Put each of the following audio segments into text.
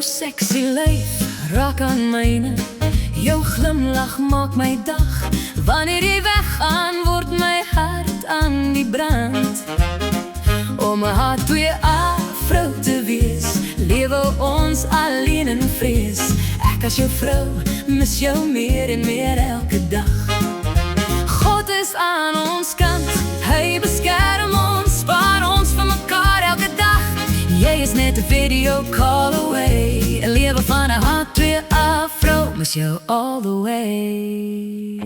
sexy lyf raak aan myne. Jou glimlach maak my dag. Wanneer jy weggaan, word my hart aan die brand. Om 'n hart twee vrou te wees, lewe ons alleen in vrees. Ek as jou vrou, mis jou meer en meer elke dag. God is aan ons kant, hy beskerm ons, spaar ons vir mekaar elke dag. Jy is net 'n video call away, 'n lewe van 'n hart twee vrou, mis jou all the way.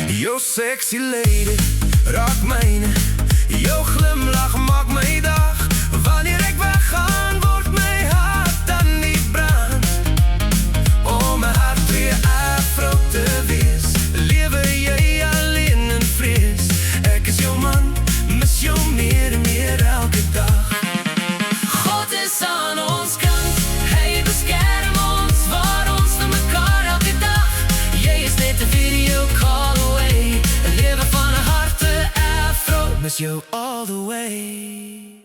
Jou sexy lady raak myne. Jou glimlach maak my dag. Wanneer ek weggaan, word my hart aan die brand. Om 'n hart twee vrou te wees, lewe jy alleen in vrees. Ek is jou man, mis jou meer en meer elke dag. God is aan ons kant, hy beskerm ons, waar ons vir mekaar elke dag. Jy is net 'n video call away, 'n lewe van 'n hart twee vrou, mis jou all the way.